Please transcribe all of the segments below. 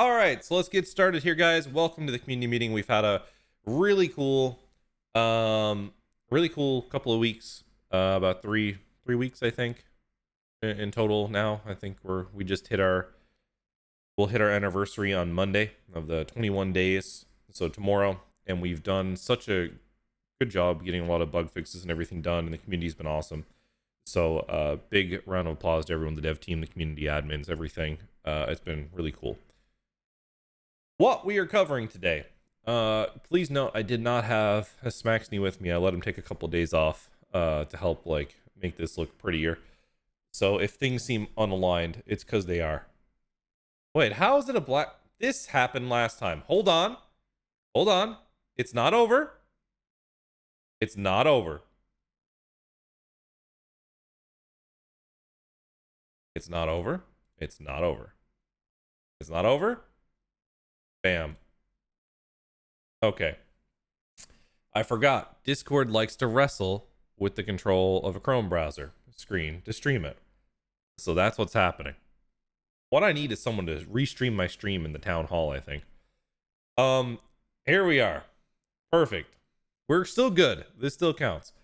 All right, so let's get started here, guys. Welcome to the community meeting. We've had a really cool, couple of weeks. About three weeks, I think, in total. Now, I think we just we'll hit our anniversary on Monday of the 21 days. So tomorrow, and we've done such a good job getting a lot of bug fixes and everything done, and the community's been awesome. So, big round of applause to everyone, the dev team, the community admins, everything. It's been really cool. What we are covering today. Please note, I did not have a Smaxney with me. I let him take a couple of days off to help make this look prettier. So if things seem unaligned, it's because they are. Wait, how is it a black? This happened last time. Hold on. It's not over. It's not over. It's not over. It's not over. It's not over. Bam. Okay. I forgot. Discord likes to wrestle with the control of a Chrome browser screen to stream it. So that's what's happening. What I need is someone to restream my stream in the town hall, I think. Here we are. Perfect. We're still good. This still counts.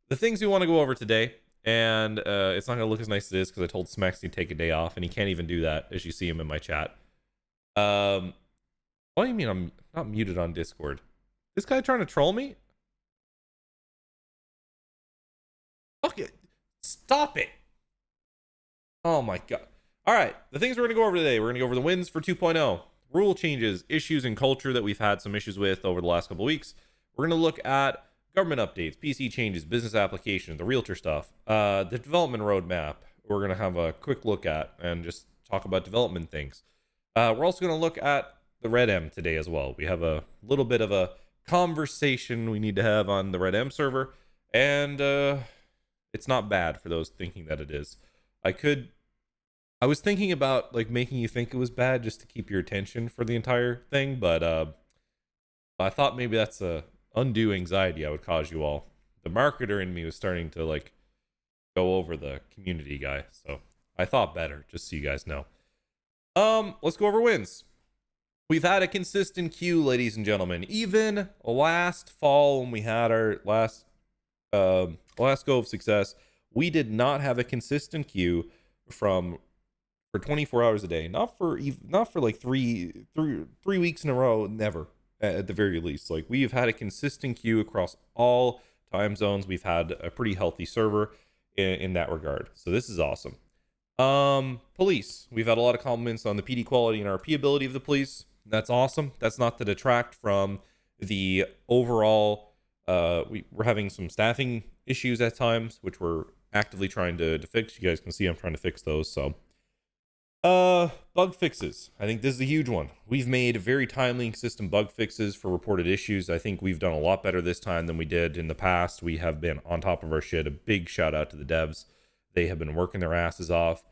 The things we want to go over today, and it's not going to look as nice as it is because I told Smax to take a day off, and he can't even do that as you see him in my chat. What do you mean I'm not muted on Discord? This guy trying to troll me? Okay, stop it. Oh my god. All right, the things we're going to go over today. We're going to go over the wins for 2.0, rule changes, issues and culture that we've had some issues with over the last couple of weeks. We're going to look at government updates, PC changes, business applications, the realtor stuff, the development roadmap. We're going to have a quick look at and just talk about development things. We're also going to look at the Red M today as well. We have a little bit of a conversation we need to have on the Red M server, and it's not bad for those thinking that it is. I was thinking about making you think it was bad just to keep your attention for the entire thing, but I thought maybe that's a undue anxiety I would cause you all. The marketer in me was starting to go over the community guy, so I thought better, just so you guys know. Let's go over wins. We've had a consistent queue, ladies and gentlemen. Even last fall when we had our last go of success, we did not have a consistent queue for 24 hours a day. Not for like three weeks in a row, never, at the very least. We've had a consistent queue across all time zones. We've had a pretty healthy server in that regard. So this is awesome. Police. We've had a lot of compliments on the PD quality and RP ability of the police. That's awesome. That's not to detract from the overall, we're having some staffing issues at times, which we're actively trying to fix. You guys can see I'm trying to fix those. So, bug fixes. I think this is a huge one. We've made very timely and consistent bug fixes for reported issues. I think we've done a lot better this time than we did in the past. We have been on top of our shit. A big shout out to the devs. They have been working their asses off,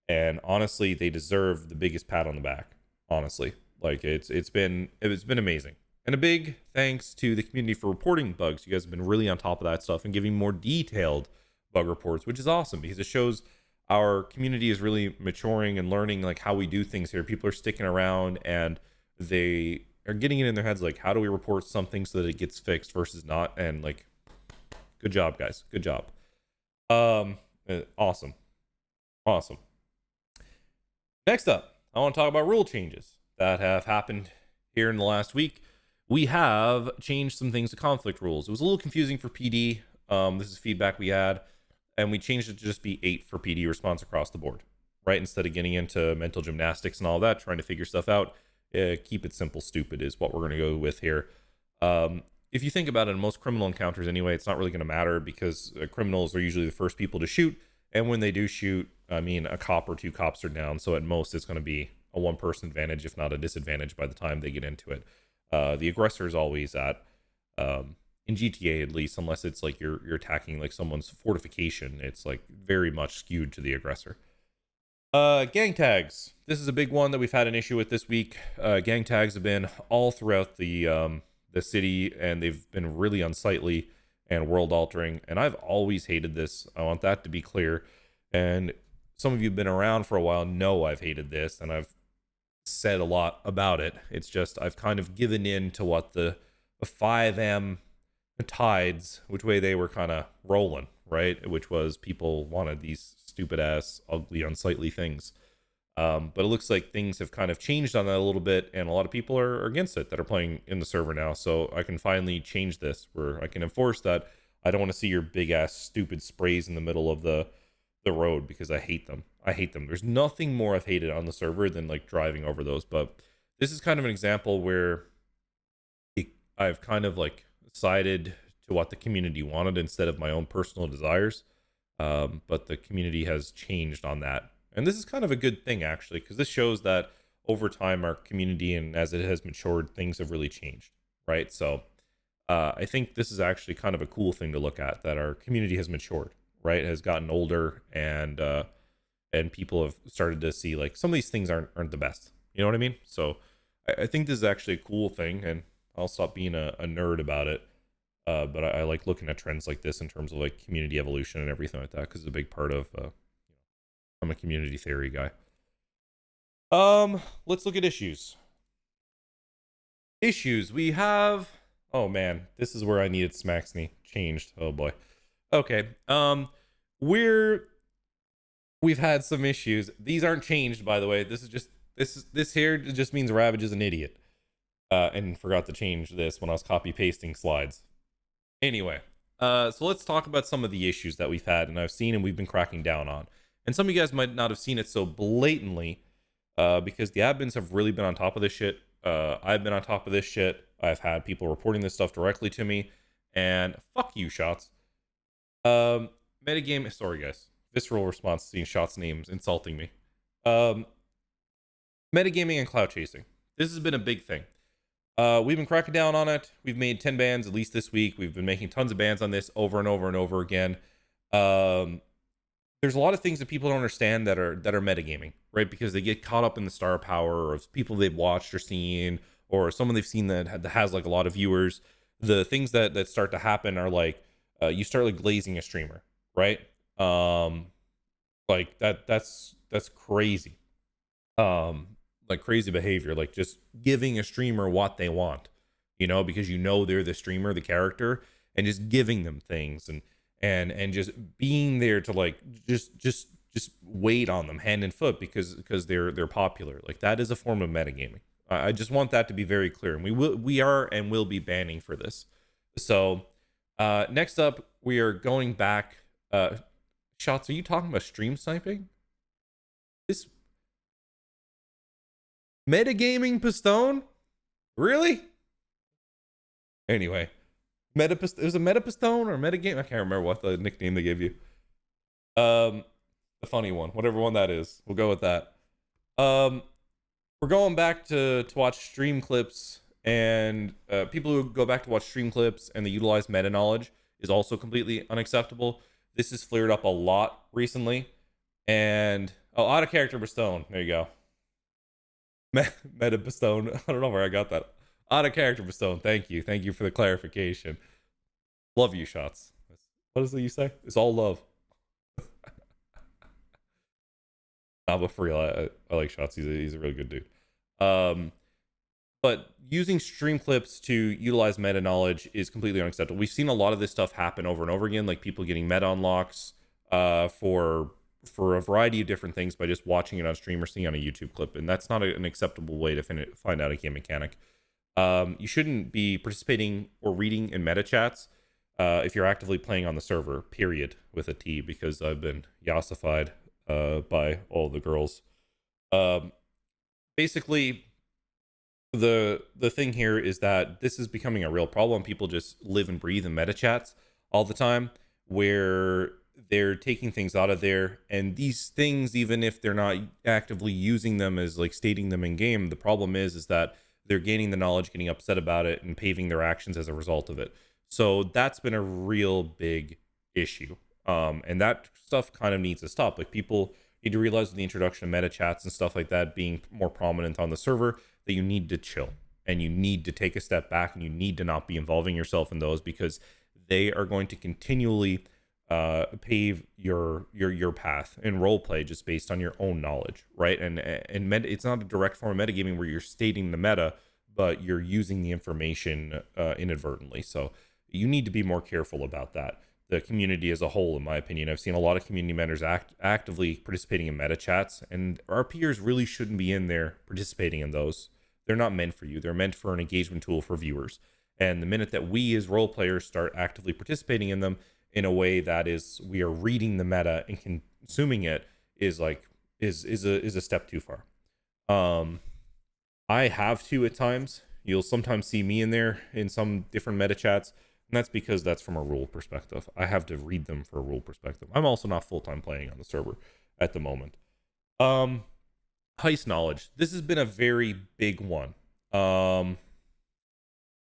and honestly, they deserve the biggest pat on the back. Honestly, it's been amazing, and a big thanks to the community for reporting bugs. You guys have been really on top of that stuff and giving more detailed bug reports, which is awesome because it shows our community is really maturing and learning how we do things here. People are sticking around and they are getting it in their heads how do we report something so that it gets fixed versus not. And good job, guys. Good job. Awesome. Next up, I want to talk about rule changes that have happened here in the last week. We have changed some things to conflict rules. It was a little confusing for PD. This is feedback we had, and we changed it to just be 8 for PD response across the board, right? Instead of getting into mental gymnastics and all that, trying to figure stuff out, keep it simple, stupid is what we're going to go with here. If you think about it, in most criminal encounters anyway, it's not really going to matter because criminals are usually the first people to shoot. And when they do shoot, I mean, a cop or 2 cops are down. So at most, it's going to be a 1-person advantage, if not a disadvantage by the time they get into it. The aggressor is always at, in GTA at least, unless it's you're attacking someone's fortification, it's very much skewed to the aggressor. Gang tags. This is a big one that we've had an issue with this week. Gang tags have been all throughout the city, and they've been really unsightly and world altering, and I've always hated this. I want that to be clear. And some of you have been around for a while know I've hated this, and I've said a lot about it. It's just I've kind of given in to what the 5M tides, which way they were kind of rolling, right? Which was people wanted these stupid ass, ugly, unsightly things. But it looks like things have kind of changed on that a little bit, and a lot of people are against it that are playing in the server now. So I can finally change this where I can enforce that I don't want to see your big ass stupid sprays in the middle of the road, because I hate them. I hate them. There's nothing more I've hated on the server than like driving over those. But this is kind of an example where I've kind of like sided to what the community wanted instead of my own personal desires. But the community has changed on that. And this is kind of a good thing, actually, because this shows that over time, our community, and as it has matured, things have really changed, right? So I think this is actually kind of a cool thing to look at, that our community has matured, right? It has gotten older, and people have started to see like some of these things aren't the best. You know what I mean? So I think this is actually a cool thing, and I'll stop being a nerd about it. But I like looking at trends like this in terms of like community evolution and everything like that, because it's a big part of I'm a community theory guy. Let's look at issues. We have, oh man, this is where I needed Smaxney changed. Oh boy. Okay. We've had some issues. These aren't changed, by the way. This here just means Ravage is an idiot. And forgot to change this when I was copy pasting slides. Anyway, so let's talk about some of the issues that we've had and I've seen and we've been cracking down on. And some of you guys might not have seen it so blatantly, because the admins have really been on top of this shit. I've been on top of this shit. I've had people reporting this stuff directly to me, and fuck you, Shots. Metagame, sorry guys, visceral response to seeing Shots' names insulting me. Metagaming and clout chasing. This has been a big thing. We've been cracking down on it. We've made 10 bans at least this week. We've been making tons of bans on this over and over and over again. There's a lot of things that people don't understand that are metagaming, right? Because they get caught up in the star power or people they've watched or seen, or someone they've seen that has like a lot of viewers. The things that start to happen are like, you start like glazing a streamer, right? Like that's crazy. Like crazy behavior, like just giving a streamer what they want, because they're the streamer, the character, and just giving them things and just being there to like just wait on them hand and foot because they're popular. Like that is a form of metagaming. I just want that to be very clear, and we are and will be banning for this. So next up, we are going back. Shots, are you talking about stream sniping? This metagaming Pistone? Really? Anyway, it was a Metapistone or Metagame. I can't remember what the nickname they gave you. The funny one, whatever one that is. We'll go with that. We're going back to watch stream clips, and people who go back to watch stream clips and they utilize meta knowledge is also completely unacceptable. This has flared up a lot recently, and out of character Pistone. There you go. Meta Pistone. I don't know where I got that. Out of character Pistone. Thank you for the clarification. Love you, Shots. What is it you say? It's all love. Nah, but for real, I like Shots. He's a really good dude. But using stream clips to utilize meta knowledge is completely unacceptable. We've seen a lot of this stuff happen over and over again, like people getting meta unlocks for a variety of different things by just watching it on stream or seeing on a YouTube clip, and that's not an acceptable way to find out a game mechanic. You shouldn't be participating or reading in meta chats if you're actively playing on the server, period, with a T, because I've been yassified by all the girls. Basically, the thing here is that this is becoming a real problem. People just live and breathe in meta chats all the time, where they're taking things out of there, and these things, even if they're not actively using them as like stating them in game, the problem is that they're gaining the knowledge, getting upset about it, and paving their actions as a result of it. So that's been a real big issue, and that stuff kind of needs to stop. Like, people need to realize with the introduction of meta chats and stuff like that being more prominent on the server, that you need to chill and you need to take a step back, and you need to not be involving yourself in those, because they are going to continually pave your path in role play just based on your own knowledge, right? And it's not a direct form of metagaming where you're stating the meta, but you're using the information inadvertently. So you need to be more careful about that. The community as a whole, in my opinion, I've seen a lot of community members actively participating in meta chats, and our peers really shouldn't be in there participating in those. They're not meant for you. They're meant for an engagement tool for viewers. And the minute that we as role players start actively participating in them in a way that is we are reading the meta and consuming it is a step too far. I have to at times. You'll sometimes see me in there in some different meta chats, and that's because that's from a rule perspective. I have to read them for a rule perspective. I'm also not full-time playing on the server at the moment. Heist knowledge. This has been a very big one.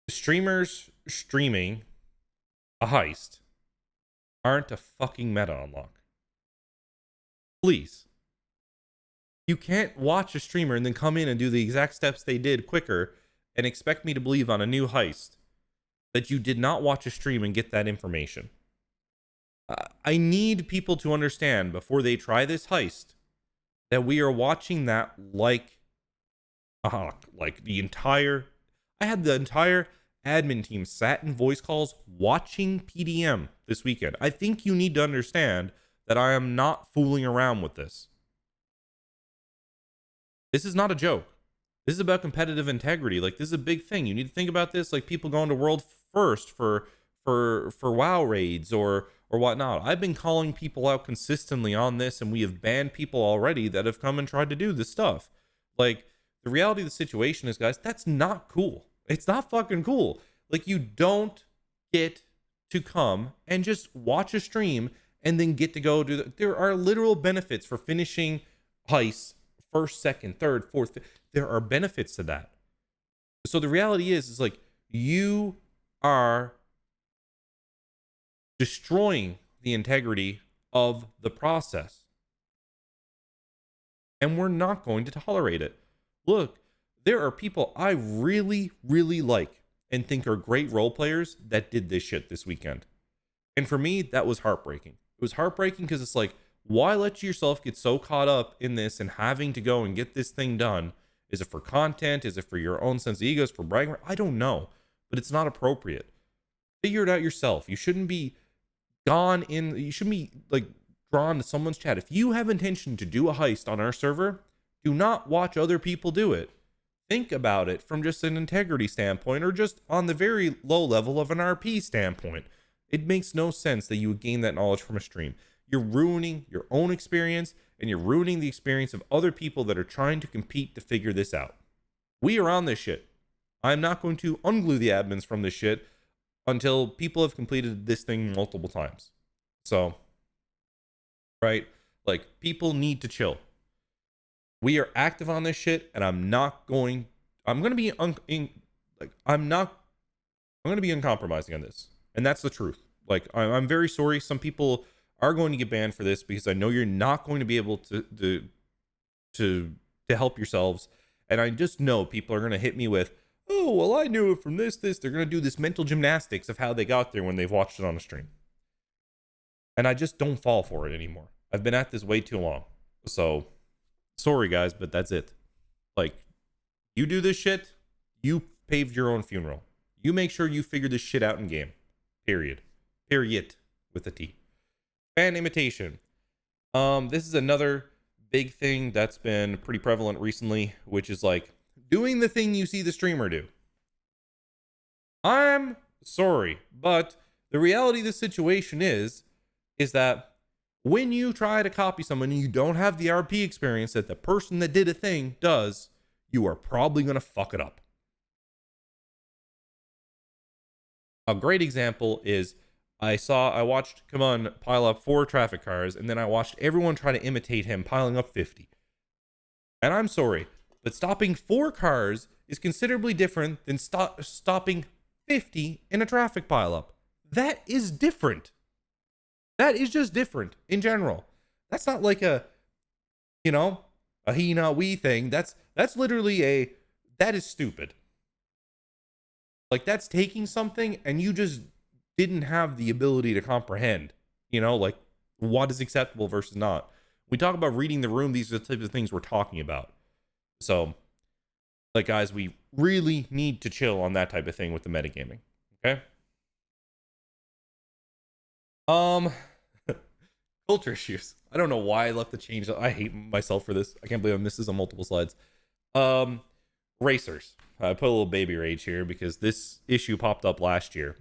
Streamers streaming a heist aren't a fucking meta unlock. Please. You can't watch a streamer and then come in and do the exact steps they did quicker and expect me to believe on a new heist that you did not watch a stream and get that information. I need people to understand before they try this heist that we are watching that like the entire... I had the entire admin team sat in voice calls watching PDM this weekend. I think you need to understand that I am not fooling around with this. This is not a joke. This is about competitive integrity. Like, this is a big thing. You need to think about this like people going to world first for WoW raids or whatnot. I've been calling people out consistently on this, and we have banned people already that have come and tried to do this stuff. Like, the reality of the situation is, guys, that's not cool. It's not fucking cool. Like, you don't get to come and just watch a stream and then get to go do that. There are literal benefits for finishing heists first, second, third, fourth. There are benefits to that. So the reality is like, you are destroying the integrity of the process. And we're not going to tolerate it. Look, there are people I really, really like and think are great role players that did this shit this weekend. And for me, that was heartbreaking. It was heartbreaking because it's like, why let yourself get so caught up in this and having to go and get this thing done? Is it for content? Is it for your own sense of ego? Is it for bragging? I don't know, but it's not appropriate. Figure it out yourself. You shouldn't be you shouldn't be like drawn to someone's chat. If you have intention to do a heist on our server, do not watch other people do it. Think about it from just an integrity standpoint, or just on the very low level of an RP standpoint. It makes no sense that you would gain that knowledge from a stream. You're ruining your own experience, and you're ruining the experience of other people that are trying to compete to figure this out. We are on this shit. I'm not going to unglue the admins from this shit until people have completed this thing multiple times. So, right? Like, people need to chill. We are active on this shit, and I'm going to be uncompromising on this. And that's the truth. Like, I'm very sorry. Some people are going to get banned for this because I know you're not going to be able to help yourselves. And I just know people are going to hit me with, oh, well, I knew it from this. They're going to do this mental gymnastics of how they got there when they've watched it on a stream. And I just don't fall for it anymore. I've been at this way too long. So, sorry, guys, but that's it. Like, you do this shit, you paved your own funeral. You make sure you figure this shit out in game. Period. Period. With a T. Fan imitation. This is another big thing that's been pretty prevalent recently, which is like doing the thing you see the streamer do. I'm sorry, but the reality of the situation is that when you try to copy someone and you don't have the RP experience that the person that did a thing does, you are probably going to fuck it up. A great example is I watched Kaman pile up 4 traffic cars, and then I watched everyone try to imitate him piling up 50. And I'm sorry, but stopping 4 cars is considerably different than stopping 50 in a traffic pileup. That is different. That is just different in general. That's not like a he not we thing. That's literally that is stupid. Like, that's taking something and you just didn't have the ability to comprehend You know, like what is acceptable versus not. We talk about reading the room. These are the types of things we're talking about. So, like, guys, we really need to chill on that type of thing with the metagaming. Okay. Um, culture issues. I don't know why I left the change. I hate myself for this. I can't believe I missed this on multiple slides. Um, racers. I put a little baby rage here because this issue popped up last year.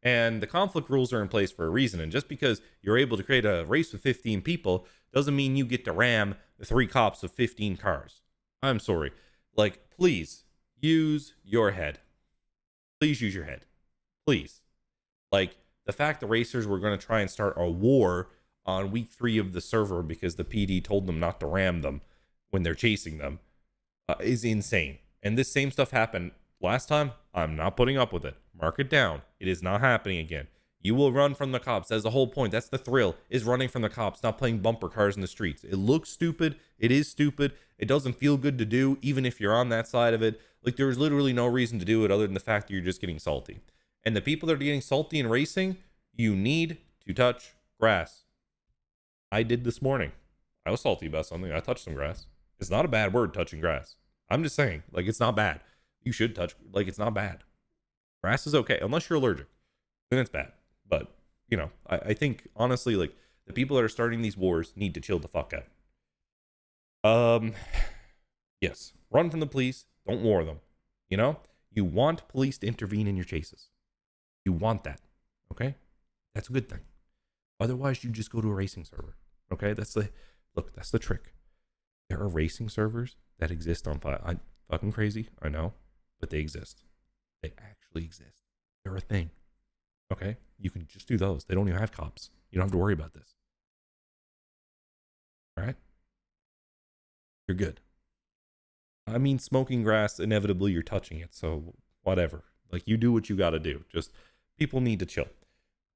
And the conflict rules are in place for a reason. And just because you're able to create a race with 15 people doesn't mean you get to ram the 3 cops with 15 cars. I'm sorry. Like, please use your head. Please use your head. Please. Like, the fact the racers were going to try and start a war on week 3 of the server because the PD told them not to ram them when they're chasing them is insane. And this same stuff happened last time. I'm not putting up with it. Mark it down. It is not happening again. You will run from the cops. That's the whole point. That's the thrill, is running from the cops, not playing bumper cars in the streets. It looks stupid. It is stupid. It doesn't feel good to do, even if you're on that side of it. Like, there's literally no reason to do it other than the fact that you're just getting salty. And the people that are getting salty in racing, you need to touch grass. I did this morning. I was salty about something. I touched some grass. It's not a bad word, touching grass. I'm just saying, like, it's not bad. You should touch, like, it's not bad. Grass is okay, unless you're allergic. Then it's bad. But, you know, I think, honestly, like, the people that are starting these wars need to chill the fuck out. Yes. Run from the police. Don't war them. You know? You want police to intervene in your chases. You want that. Okay? That's a good thing. Otherwise, you just go to a racing server. Okay? That's the trick. There are racing servers that exist on file. I'm fucking crazy, I know, but they exist. They actually exist. They're a thing. Okay? You can just do those. They don't even have cops. You don't have to worry about this. All right? You're good. I mean, smoking grass, inevitably you're touching it, so whatever. Like, you do what you got to do. Just, people need to chill.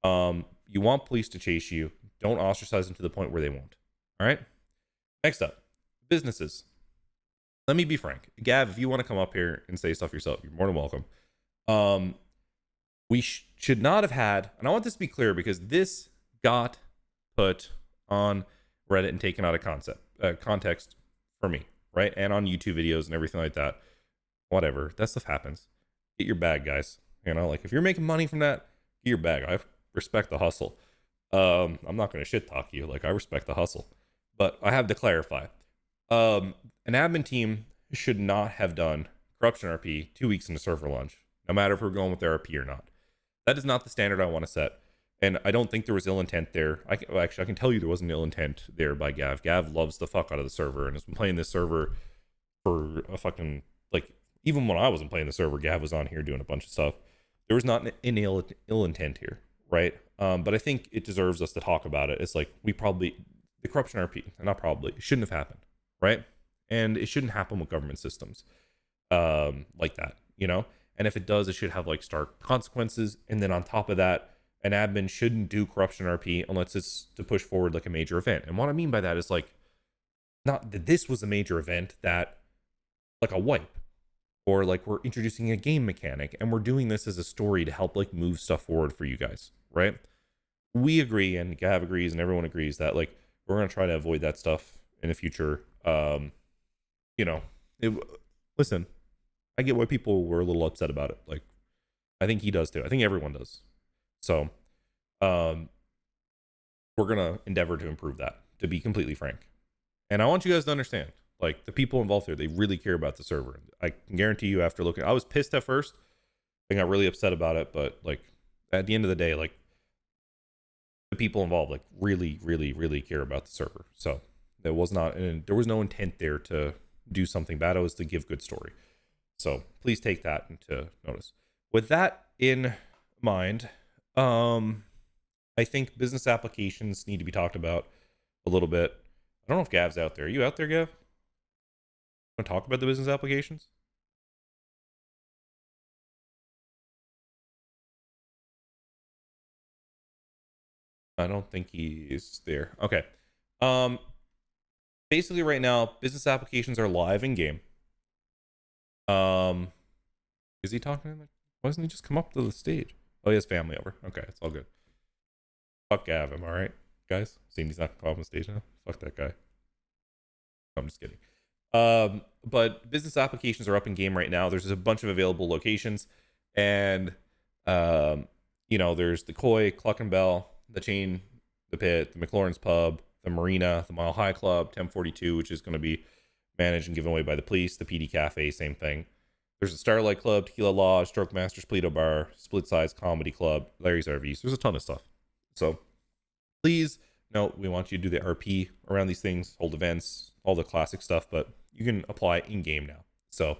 You want police to chase you. Don't ostracize them to the point where they won't. All right? Next up, businesses. Let me be frank. Gav, if you want to come up here and say stuff yourself, you're more than welcome. We should not have had, and I want this to be clear because this got put on Reddit and taken out of context for me, right? And on YouTube videos and everything like that. Whatever. That stuff happens. Get your bag, guys. You know, like, if you're making money from that, get your bag. I respect the hustle. I'm not going to shit talk you. Like, I respect the hustle. But I have to clarify. An admin team should not have done corruption RP 2 weeks into server launch, no matter if we're going with RP or not. That is not the standard I want to set. And I don't think there was ill intent there. I can tell you there wasn't ill intent there by Gav. Gav loves the fuck out of the server and has been playing this server for a fucking, like, even when I wasn't playing the server, Gav was on here doing a bunch of stuff. There was not an ill intent here, right? But I think it deserves us to talk about it. It's like, the corruption RP, not probably, it shouldn't have happened, right? And it shouldn't happen with government systems like that, you know? And if it does, it should have, like, stark consequences. And then on top of that, an admin shouldn't do corruption RP unless it's to push forward, like, a major event. And what I mean by that is, like, not that this was a major event, that, like, a wipe, or, like, we're introducing a game mechanic and we're doing this as a story to help, like, move stuff forward for you guys, right? We agree, and Gav agrees, and everyone agrees that, like, we're going to try to avoid that stuff in the future. You know, listen, I get why people were a little upset about it. Like, I think he does too. I think everyone does. So, we're going to endeavor to improve that, to be completely frank. And I want you guys to understand, like, the people involved here, they really care about the server. I can guarantee you, after looking, I was pissed at first. I got really upset about it, but, like, at the end of the day, like, the people involved, like, really, really, really care about the server. So there was no intent there to do something bad. It was to give good story. So please take that into notice. With that in mind, I think business applications need to be talked about a little bit. I don't know if Gav's out there. Are you out there, Gav? Want to talk about the business applications? I don't think he's there. Okay. Basically right now, business applications are live in game. Is he talking? Why doesn't he just come up to the stage? Oh, he has family over. Okay, it's all good. fuck Gavin, all right, guys? Seeing he's not gonna come up on stage now. Fuck that guy. I'm just kidding. But business applications are up in game right now. There's a bunch of available locations, and there's the Koi, Cluck and Bell, the Chain, the Pit, the McLaurin's Pub, the Marina, the Mile High Club, 1042, which is going to be managed and given away by the police, the PD Cafe, same thing. There's the Starlight Club, Tequila Lodge, Stroke Masters, Pleto Bar, Split Size Comedy Club, Larry's RVs. There's a ton of stuff. So please note, we want you to do the RP around these things, hold events, all the classic stuff, but you can apply in game now. So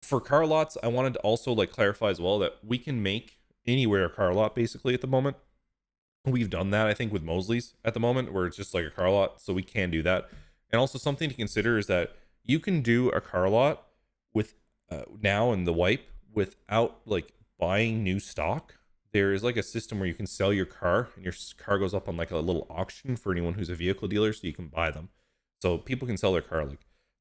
for car lots, I wanted to also clarify as well that we can make anywhere a car lot basically at the moment. We've done that, I think, with Mosley's at the moment, where it's just like a car lot, so we can do that. And also something to consider is that you can do a car lot with now in the wipe without buying new stock. There is a system where you can sell your car, and your car goes up on a little auction for anyone who's a vehicle dealer, so you can buy them. So people can sell their car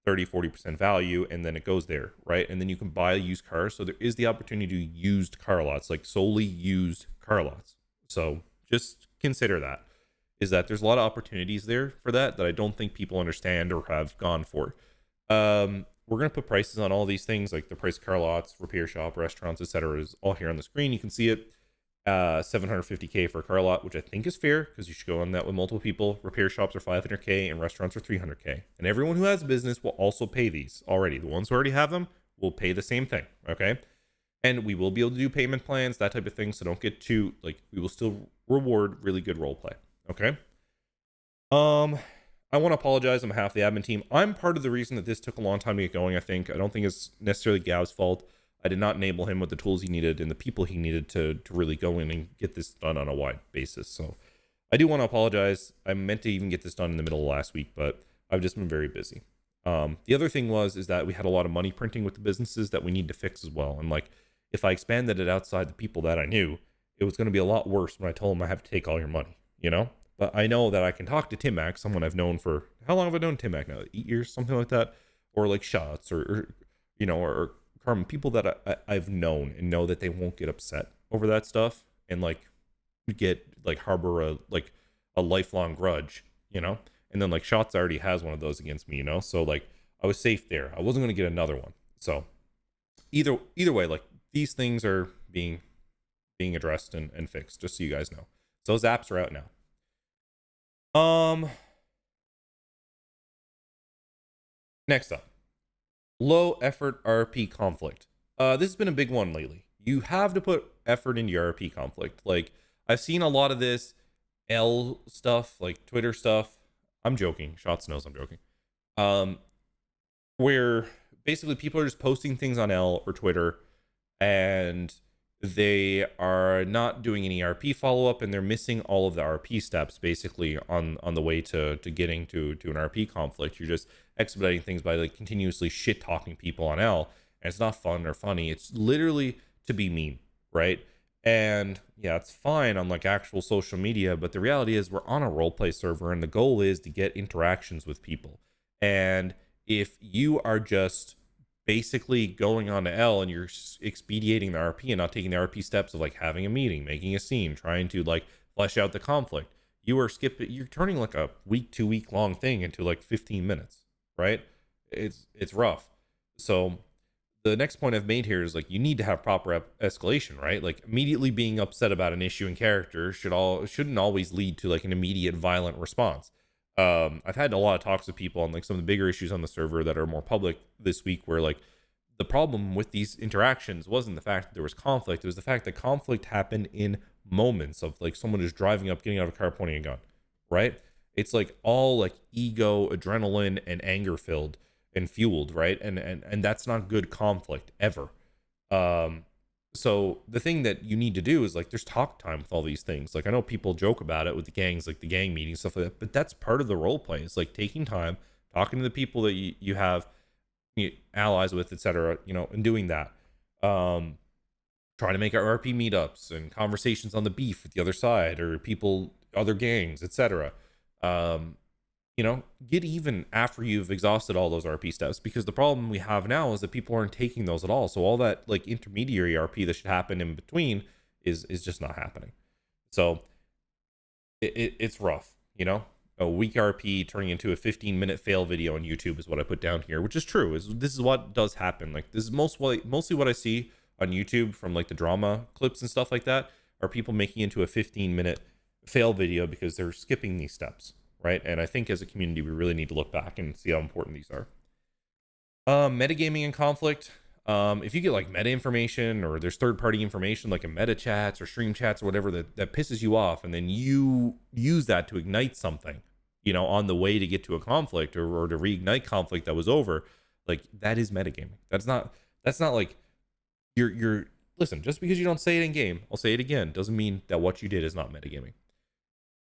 30-40% value, and then it goes there, right? And then you can buy used cars. So there is the opportunity to used car lots, solely used car lots. So just consider that, is that there's a lot of opportunities there for that I don't think people understand or have gone for. We're going to put prices on all these things, like the price of car lots, repair shop, restaurants, etc. is all here on the screen. You can see it. 750K for a car lot, which I think is fair, because you should go on that with multiple people. Repair shops are 500K and restaurants are 300K. And everyone who has a business will also pay these already. The ones who already have them will pay the same thing, okay? And we will be able to do payment plans, that type of thing, so don't get too, we will still reward really good role play, okay? I want to apologize on behalf of the admin team. I'm part of the reason that this took a long time to get going, I think. I don't think it's necessarily Gav's fault. I did not enable him with the tools he needed and the people he needed to really go in and get this done on a wide basis. So I do want to apologize. I meant to even get this done in the middle of last week, but I've just been very busy. The other thing is that we had a lot of money printing with the businesses that we need to fix as well. And if I expanded it outside the people that I knew, it was going to be a lot worse when I told them I have to take all your money, But I know that I can talk to Tim Mac, someone I've known for, how long have I known Tim Mac now? 8 years, something like that. Or Shots or Carmen, people that I've known and know that they won't get upset over that stuff and harbor a lifelong grudge, And then Shots already has one of those against me, So I was safe there. I wasn't going to get another one. So either way, these things are being addressed and fixed, just so you guys know. So those apps are out now. Next up, low effort RP conflict. This has been a big one lately. You have to put effort into your RP conflict. I've seen a lot of this L stuff, Twitter stuff. I'm joking. Shots knows I'm joking. Where basically people are just posting things on L or Twitter, and they are not doing any RP follow-up, and they're missing all of the RP steps basically on the way to getting to an RP conflict. You're just expediting things by continuously shit talking people on L, and it's not fun or funny. It's literally to be mean, right? And yeah, it's fine on actual social media, but the reality is we're on a roleplay server, and the goal is to get interactions with people. And if you are just basically going on to L and you're expediting the RP and not taking the RP steps of having a meeting, making a scene, trying to flesh out the conflict, you're turning a week, 2 week long thing into 15 minutes, right? It's rough. So the next point I've made here is you need to have proper escalation, right? Immediately being upset about an issue in character shouldn't always lead to an immediate violent response. I've had a lot of talks with people on some of the bigger issues on the server that are more public this week, where the problem with these interactions wasn't the fact that there was conflict. It was the fact that conflict happened in moments of someone just driving up, getting out of a car, pointing a gun, right? It's all ego, adrenaline, and anger filled and fueled, right? And that's not good conflict ever. So the thing that you need to do is there's talk time with all these things. I know people joke about it with the gangs, the gang meetings, stuff like that, but that's part of the role play. It's taking time, talking to the people that you have allies with, etc., and doing that. Trying to make our RP meetups and conversations on the beef with the other side or people, other gangs, etc. Get even after you've exhausted all those RP steps, because the problem we have now is that people aren't taking those at all. So all that intermediary RP that should happen in between is just not happening. So it's rough, you know. A weak RP turning into a 15-minute fail video on YouTube is what I put down here, which is true. This is what does happen. Like, this is mostly what I see on YouTube from like the drama clips and stuff like that, are people making into a 15-minute fail video because they're skipping these steps, right? And I think as a community, we really need to look back and see how important these are. Metagaming and conflict. If you get like meta information, or there's third-party information like in meta chats or stream chats or whatever that pisses you off, and then you use that to ignite something, you know, on the way to get to a conflict, or to reignite conflict that was over, like, that is metagaming. That's not like you're listen, just because you don't say it in game, I'll say it again, doesn't mean that what you did is not metagaming.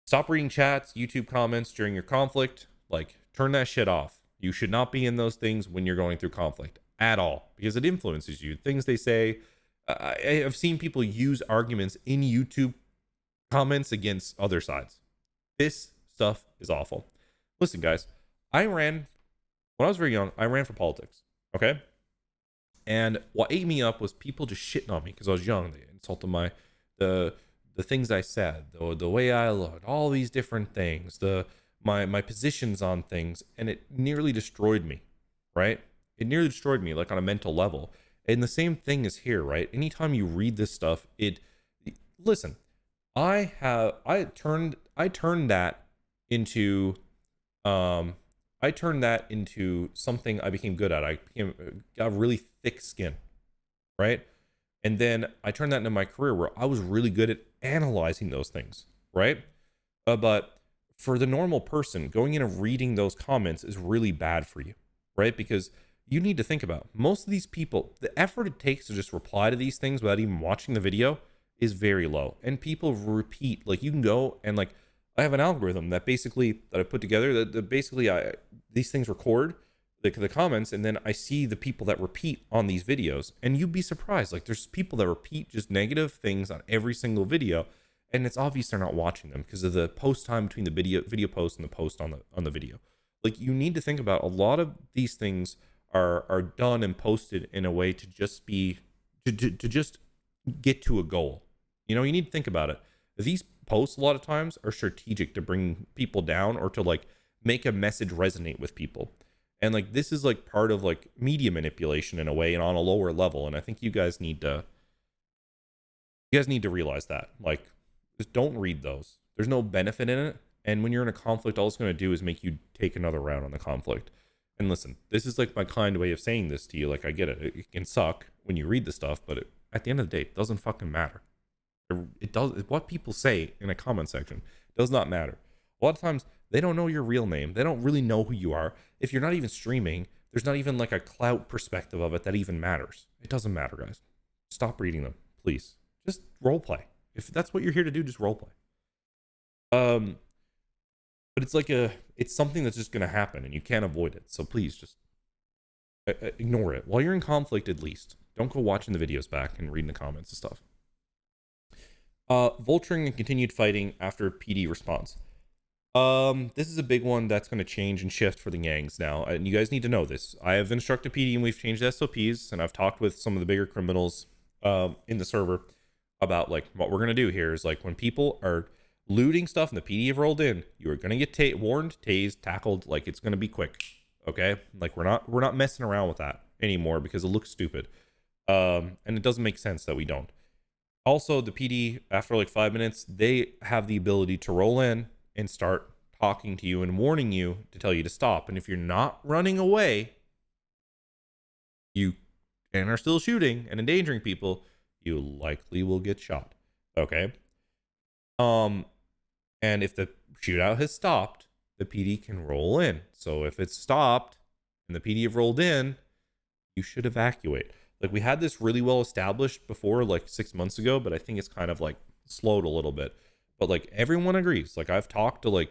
Stop reading chats, YouTube comments during your conflict. Like, turn that shit off. You should not be in those things when you're going through conflict at all, because it influences you. Things they say, I have seen people use arguments in YouTube comments against other sides. This stuff is awful. Listen, guys, when I was very young, I ran for politics, okay? And what ate me up was people just shitting on me because I was young. They insulted the things I said, the way I looked, all these different things, my positions on things, and it nearly destroyed me, right? It nearly destroyed me, like, on a mental level. And the same thing is here, right? Anytime you read this stuff, listen, I turned that into something I became good at. I got really thick skin, right? And then I turned that into my career, where I was really good at analyzing those things, right? But for the normal person, going in and reading those comments is really bad for you, right? Because you need to think about, most of these people, the effort it takes to just reply to these things without even watching the video is very low. And people repeat, like, you can go and, like, I have an algorithm that I put together that basically these things record the comments, and then I see the people that repeat on these videos, and you'd be surprised. Like, there's people that repeat just negative things on every single video, and it's obvious they're not watching them because of the post time between the video post and the post on the video. Like, you need to think about, a lot of these things are done and posted in a way to just be to just get to a goal. You know, you need to think about it. These posts a lot of times are strategic to bring people down, or to, like, make a message resonate with people. And, like, this is, like, part of, like, media manipulation in a way, and on a lower level. And I think you guys need to realize that. Like, just don't read those. There's no benefit in it. And when you're in a conflict, all it's going to do is make you take another round on the conflict. And listen, this is, like, my kind way of saying this to you. Like, I get it. It can suck when you read the stuff, but at the end of the day, it doesn't fucking matter. It does. What people say in a comment section does not matter. A lot of times, they don't know your real name. They don't really know who you are. If you're not even streaming, there's not even, like, a clout perspective of it that even matters. It doesn't matter, guys. Stop reading them, please. Just roleplay. If that's what you're here to do, just roleplay. But it's like it's something that's just going to happen, and you can't avoid it. So please just ignore it. While you're in conflict, at least. Don't go watching the videos back and reading the comments and stuff. Vulturing and continued fighting after PD response. This is a big one that's going to change and shift for the gangs now, and you guys need to know this. I have instructed PD, and we've changed SOPs, and I've talked with some of the bigger criminals in the server about, like, what we're going to do here is, like, when people are looting stuff and the PD have rolled in, you are going to get warned, tased, tackled. Like, it's going to be quick, okay? Like, we're not messing around with that anymore because it looks stupid, and it doesn't make sense that we don't. Also, the PD, after like 5 minutes, they have the ability to roll in and start talking to you and warning you to tell you to stop. And if you're not running away, and are still shooting and endangering people, you likely will get shot. Okay. And if the shootout has stopped, the PD can roll in. So if it's stopped and the PD have rolled in, you should evacuate. Like, we had this really well established before, like 6 months ago, but I think it's kind of, like, slowed a little bit. But, like, everyone agrees. Like, I've talked to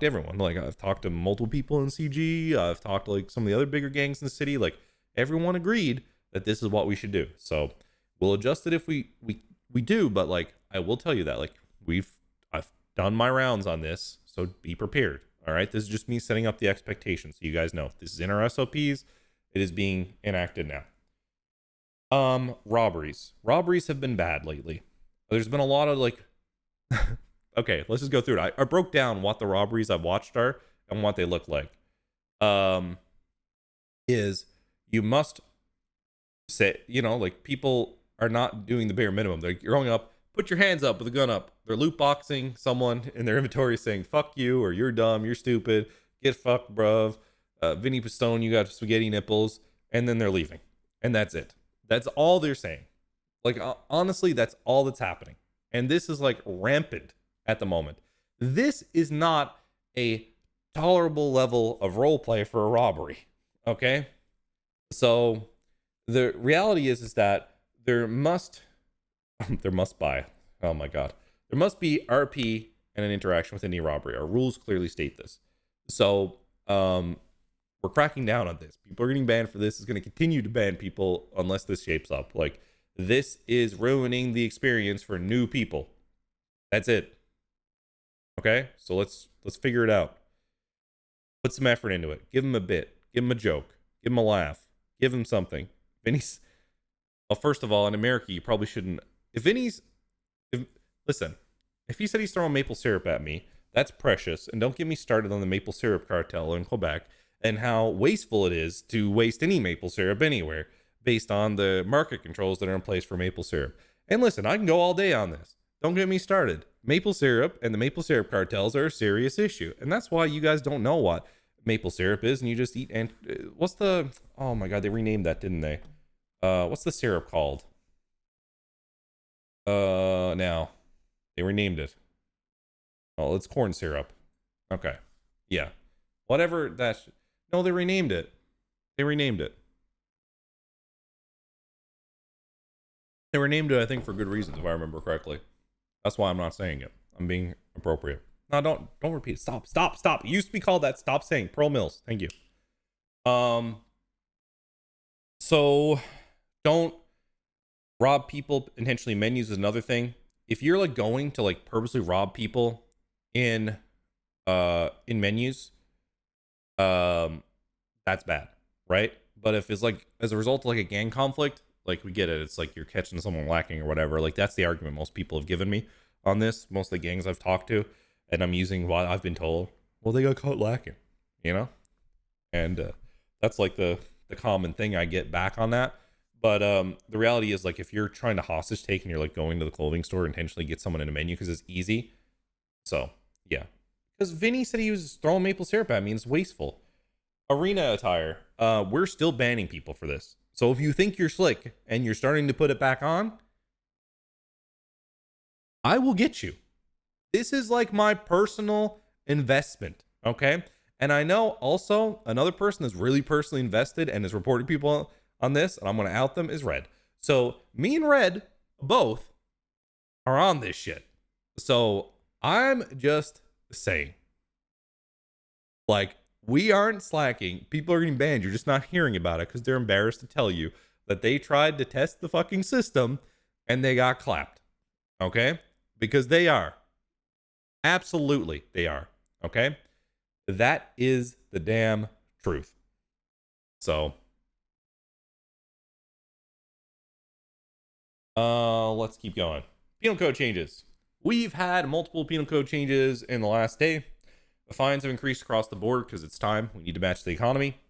everyone. Like, I've talked to multiple people in CG. I've talked to, like, some of the other bigger gangs in the city. Like, everyone agreed that this is what we should do. So we'll adjust it if we do. But, like, I will tell you that, like, I've done my rounds on this, so be prepared. All right, this is just me setting up the expectations, so you guys know this is in our SOPs. It is being enacted now. Robberies. Robberies have been bad lately. There's been a lot of like okay, let's just go through it. I broke down what the robberies I've watched are and what they look like. Um is you must say, like people are not doing the bare minimum. They're growing up, put your hands up with a gun up. They're loot boxing someone in their inventory saying, fuck you, or you're dumb, you're stupid, get fucked, bruv. Vinny Pistone, you got spaghetti nipples. And then they're leaving. And that's it. That's all they're saying. Like, honestly, that's all that's happening. And this is like rampant at the moment. This is not a tolerable level of roleplay for a robbery. Okay? So the reality is that there must be RP and an interaction with any robbery. Our rules clearly state this. So we're cracking down on this. People are getting banned for this. It's going to continue to ban people unless this shapes up. Like, this is ruining the experience for new people. That's it. Okay, so let's figure it out. Put some effort into it. Give him a bit. Give him a joke. Give him a laugh. Give him something. Well, first of all, in America, you probably shouldn't. If he said he's throwing maple syrup at me, that's precious. And don't get me started on the maple syrup cartel in Quebec and how wasteful it is to waste any maple syrup anywhere based on the market controls that are in place for maple syrup. And listen, I can go all day on this. Don't get me started. Maple syrup and the maple syrup cartels are a serious issue. And that's why you guys don't know what maple syrup is and you just eat. And oh my God, they renamed that, didn't they? What's the syrup called? Now they renamed it. Oh, it's corn syrup. Okay. Yeah. Whatever that's. No, they renamed it. They renamed it, I think, for good reasons, if I remember correctly. That's why I'm not saying it. I'm being appropriate. No, don't repeat it. Stop. It used to be called that. Stop saying Pearl Mills. Thank you. So don't rob people intentionally. Menus is another thing. If you're like going to like purposely rob people in menus, that's bad, right? But if it's like as a result of like a gang conflict, like we get it. It's like you're catching someone lacking or whatever. Like that's the argument most people have given me on this. Most of the gangs I've talked to, and I'm using what I've been told. Well, they got caught lacking, and that's like the common thing I get back on that. But the reality is, like, if you're trying to hostage take and you're like going to the clothing store intentionally get someone in a menu because it's easy. So yeah, because Vinny said he was throwing maple syrup at me and it's wasteful. Arena attire. We're still banning people for this. So if you think you're slick and you're starting to put it back on, I will get you. This is like my personal investment, okay? And I know also another person that's really personally invested and has reported people on this, and I'm going to out them, is Red. So me and Red both are on this shit. So I'm just saying, like, we aren't slacking. People are getting banned. You're just not hearing about it because they're embarrassed to tell you that they tried to test the fucking system and they got clapped. Okay? Because they are. Absolutely, they are. Okay? That is the damn truth. So, let's keep going. Penal code changes. We've had multiple penal code changes in the last day. The fines have increased across the board because it's time. We need to match the economy.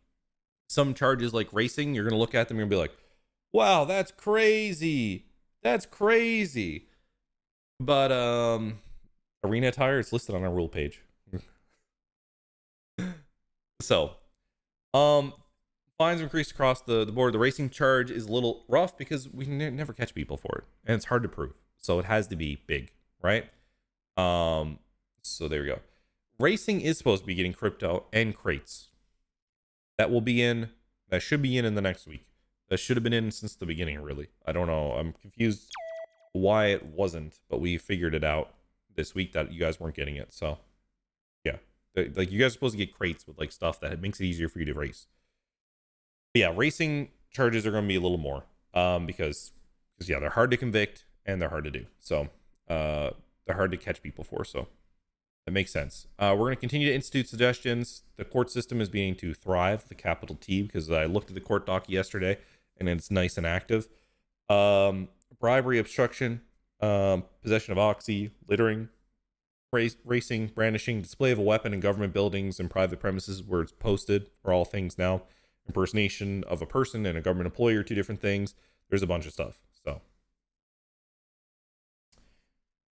Some charges like racing, you're going to look at them and be like, wow, that's crazy. That's crazy. But arena attire is listed on our rule page. So, fines have increased across the board. The racing charge is a little rough because we never catch people for it. And it's hard to prove. So it has to be big, right? So there we go. Racing is supposed to be getting crypto and crates. That should be in the next week. That should have been in since the beginning, really. I don't know. I'm confused why it wasn't, but we figured it out this week that you guys weren't getting it. So yeah, like you guys are supposed to get crates with like stuff that makes it easier for you to race. But yeah, racing charges are going to be a little more because yeah, they're hard to convict and they're hard to do. So they're hard to catch people for. So that makes sense. We're going to continue to institute suggestions. The court system is beginning to thrive, the capital T, because I looked at the court doc yesterday and it's nice and active. Bribery, obstruction, possession of oxy, littering, racing, brandishing, display of a weapon in government buildings and private premises where it's posted are all things now. Impersonation of a person and a government employee are two different things. There's a bunch of stuff. So,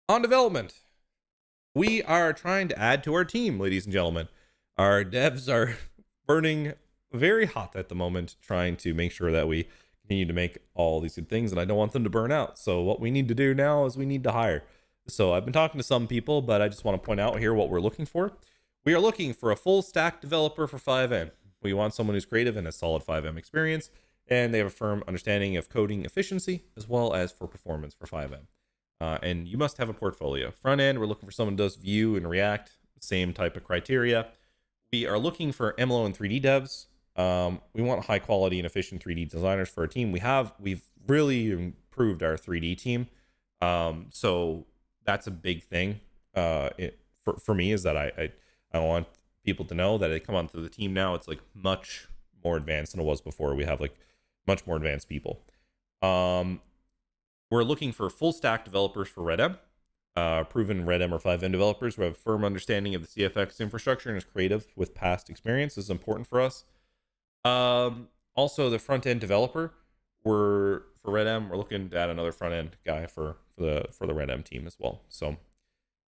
on development, we are trying to add to our team, ladies and gentlemen. Our devs are burning very hot at the moment, trying to make sure that we continue to make all these good things, and I don't want them to burn out. So what we need to do now is we need to hire. So I've been talking to some people, but I just want to point out here what we're looking for. We are looking for a full stack developer for 5M. We want someone who's creative and has solid 5M experience, and they have a firm understanding of coding efficiency as well as for performance for 5M. And you must have a portfolio. Front end, we're looking for someone who does Vue and React, same type of criteria. We are looking for MLO and 3D devs. We want high quality and efficient 3D designers for our team. We've really improved our 3D team. So that's a big thing for me, is that I want people to know that they come onto the team now. It's like much more advanced than it was before. We have like much more advanced people. We're looking for full stack developers for RedM. Proven RedM or 5M developers who have a firm understanding of the CFX infrastructure and is creative with past experience is important for us. Also, the front end developer, for RedM, we're looking to add another front end guy for the RedM team as well. So,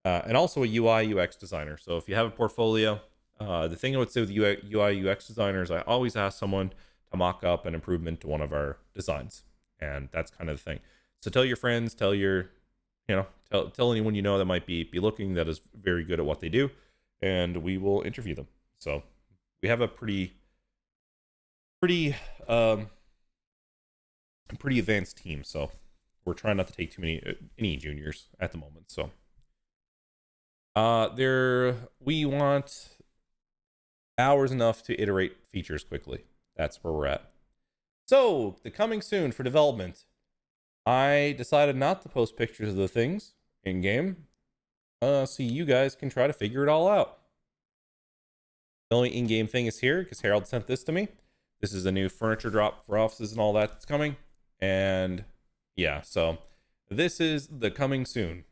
and also a UI UX designer. So if you have a portfolio, the thing I would say with UI UX designers, I always ask someone to mock up an improvement to one of our designs, and that's kind of the thing. So tell your friends, tell anyone you know that might be looking, that is very good at what they do, and we will interview them. So we have a pretty advanced team. So we're trying not to take too many any juniors at the moment. So we want hours enough to iterate features quickly. That's where we're at. So the coming soon for development. I decided not to post pictures of the things in game, so you guys can try to figure it all out. The only in-game thing is here because Harold sent this to me. This is a new furniture drop for offices and all that that's coming. And yeah, so this is the coming soon.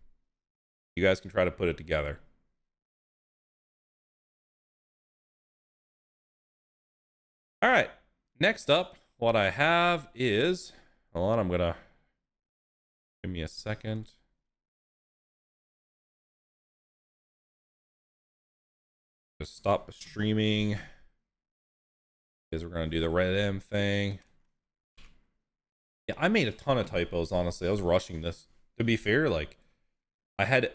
You guys can try to put it together. All right, next up, what I have is, hold on, give me a second. Just stop streaming because we're going to do the RedM thing. Yeah, I made a ton of typos, honestly. I was rushing this. To be fair, like, I had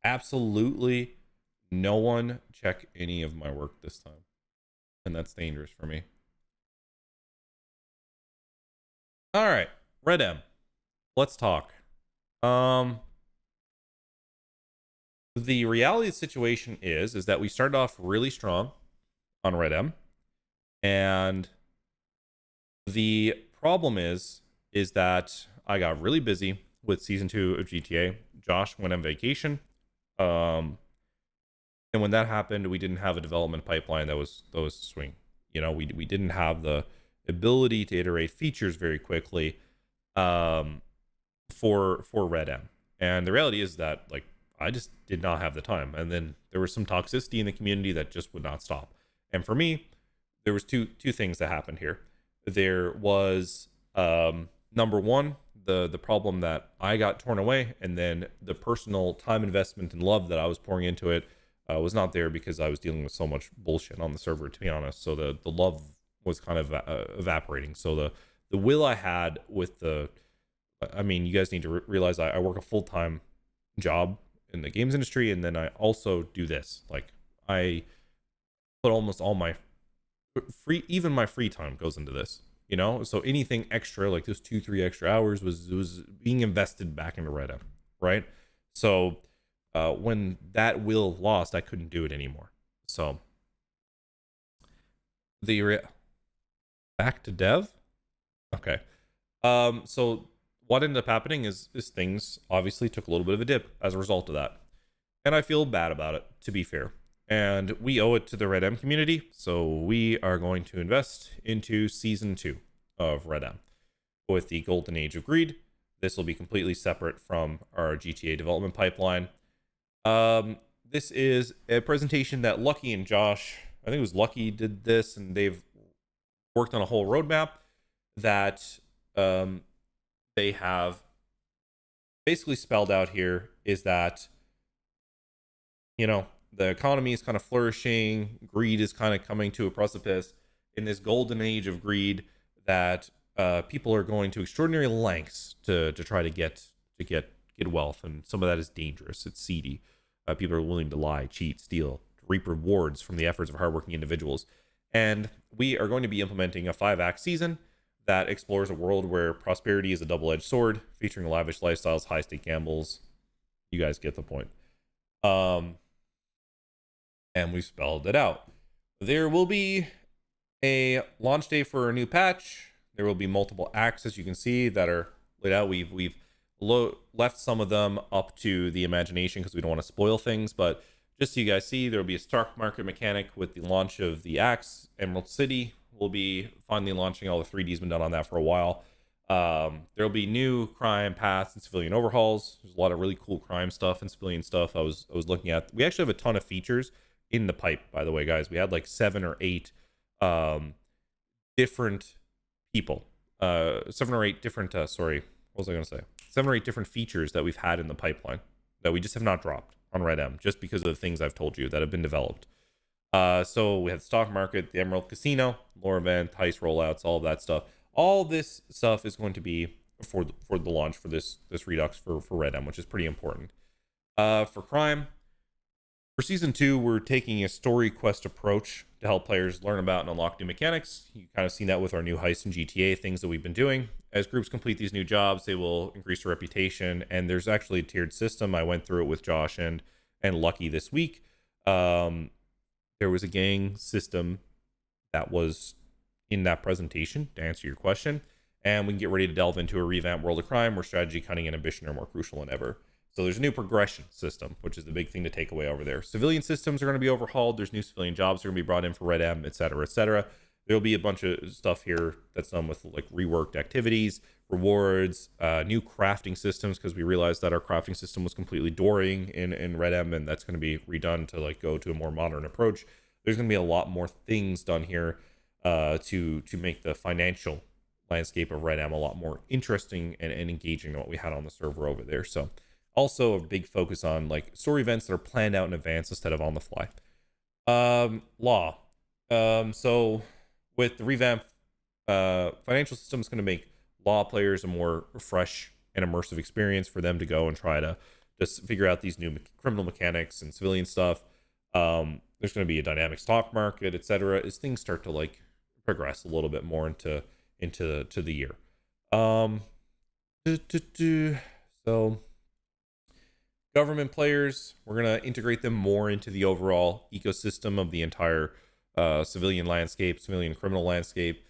absolutely no one check any of my work this time. And that's dangerous for me. All right, RedM. Let's talk. The reality of the situation is that we started off really strong on RedM, and the problem is that I got really busy with season 2 of GTA. Josh went on vacation, and when that happened, we didn't have a development pipeline that was swing. You know, we didn't have the ability to iterate features very quickly for RedM. And the reality is that, like, I just did not have the time. And then there was some toxicity in the community that just would not stop. And for me, there was two things that happened here. There was number one, the problem that I got torn away, and then the personal time investment and love that I was pouring into it was not there because I was dealing with so much bullshit on the server, to be honest. So the love was kind of evaporating. So the will I had with I mean, you guys need to realize I work a full-time job in the games industry, and then I also do this. Like, I put almost all my even my free time goes into this, you know? So anything extra, like those 2-3 extra hours was being invested back into RedM, right? So when that will lost, I couldn't do it anymore. So back to dev. Okay. So what ended up happening is things obviously took a little bit of a dip as a result of that. And I feel bad about it, to be fair. And we owe it to the RedM community. So we are going to invest into season 2 of RedM. with the Golden Age of Greed. This will be completely separate from our GTA development pipeline. This is a presentation that Lucky and Josh, I think it was Lucky, did this, and they've worked on a whole roadmap that they have basically spelled out here is that, you know, the economy is kind of flourishing, greed is kind of coming to a precipice in this golden age of greed that people are going to extraordinary lengths to try to get wealth, and some of that is dangerous. It's seedy. People are willing to lie, cheat, steal, to reap rewards from the efforts of hardworking individuals. And we are going to be implementing a 5-act season that explores a world where prosperity is a double-edged sword, featuring lavish lifestyles, high-stake gambles. You guys get the point. And we spelled it out. There will be a launch day for a new patch. There will be multiple acts, as you can see, that are laid out. We've left some of them up to the imagination because we don't want to spoil things, but just so you guys see, there will be a stock market mechanic with the launch of the acts. Emerald City will be finally launching. All the 3D's been done on that for a while. There'll be new crime paths and civilian overhauls. There's a lot of really cool crime stuff and civilian stuff I was looking at. We actually have a ton of features in the pipe, by the way, guys. We had like 7 or 8 different people. 7 or 8 different, sorry, what was I going to say? 7 or 8 different features that we've had in the pipeline that we just have not dropped on Red M, just because of the things I've told you that have been developed. So we have the stock market, the Emerald Casino, lore event, heist rollouts, all of that stuff. All this stuff is going to be for the launch for this Redux for Red M, which is pretty important. For crime, for season 2, we're taking a story quest approach to help players learn about and unlock new mechanics. You kind of seen that with our new heist and GTA things that we've been doing. As groups complete these new jobs, they will increase their reputation, and there's actually a tiered system. I went through it with Josh and Lucky this week. There was a gang system that was in that presentation, to answer your question, and we can get ready to delve into a revamped world of crime where strategy, cunning, and ambition are more crucial than ever. So there's a new progression system, which is the big thing to take away over there. Civilian systems are going to be overhauled. There's new civilian jobs that are going to be brought in for Red M, etc., etc. There'll be a bunch of stuff here that's done with like reworked activities, rewards, new crafting systems, because we realized that our crafting system was completely boring in Red M, and that's going to be redone to like go to a more modern approach. There's going to be a lot more things done here to make the financial landscape of Red M a lot more interesting and engaging than what we had on the server over there. So also a big focus on like story events that are planned out in advance instead of on the fly. Law. So with the revamp financial system, is going to make law players a more fresh and immersive experience for them to go and try to just figure out these new criminal mechanics and civilian stuff. There's going to be a dynamic stock market, etc., as things start to like progress a little bit more into the year. So government players, we're going to integrate them more into the overall ecosystem of the entire civilian landscape, civilian criminal landscape,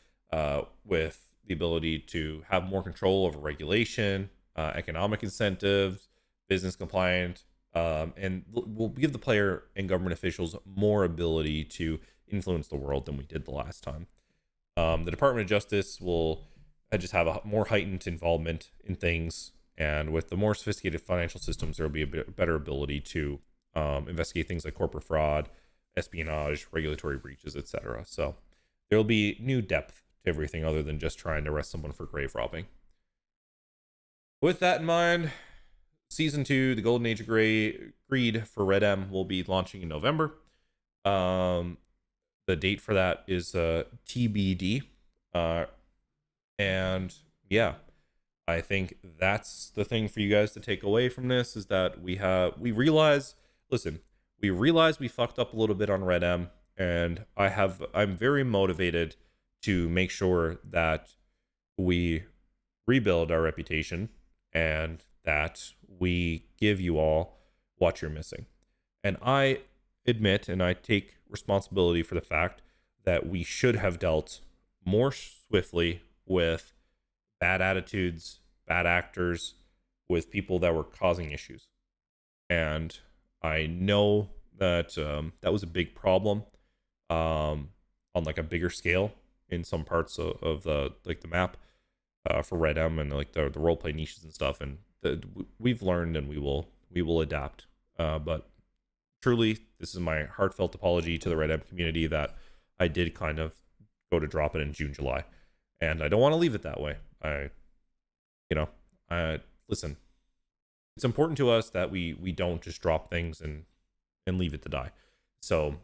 with the ability to have more control over regulation, economic incentives, business compliant, and we'll give the player and government officials more ability to influence the world than we did the last time. The Department of Justice will just have a more heightened involvement in things, and with the more sophisticated financial systems, there will be a better ability to investigate things like corporate fraud, espionage, regulatory breaches, etc. So there will be new depth to everything other than just trying to arrest someone for grave robbing. With that in mind, Season 2, the Golden Age of Greed for Red M will be launching in November. The date for that is TBD. And yeah, I think that's the thing for you guys to take away from this, is that we realize we fucked up a little bit on Red M, and I'm very motivated to make sure that we rebuild our reputation and that we give you all what you're missing. And I admit, and I take responsibility for the fact that we should have dealt more swiftly with bad attitudes, bad actors, with people that were causing issues. And I know that that was a big problem on like a bigger scale in some parts of the map. for Redem and like the roleplay niches and stuff. And we've learned, and we will adapt. But truly, this is my heartfelt apology to the Redem community that I did kind of go to drop it in June, July, and I don't want to leave it that way. Listen, it's important to us that we don't just drop things and leave it to die. So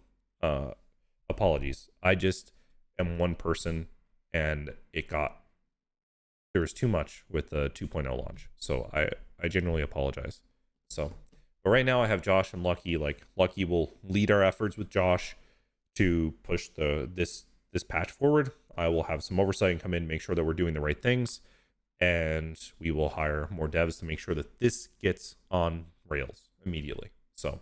apologies. I just am one person, and there was too much with the 2.0 launch, so I genuinely apologize. So but right now I have Josh and Lucky. Like, Lucky will lead our efforts with Josh to push this patch forward. I will have some oversight and come in and make sure that we're doing the right things, and we will hire more devs to make sure that this gets on rails immediately. So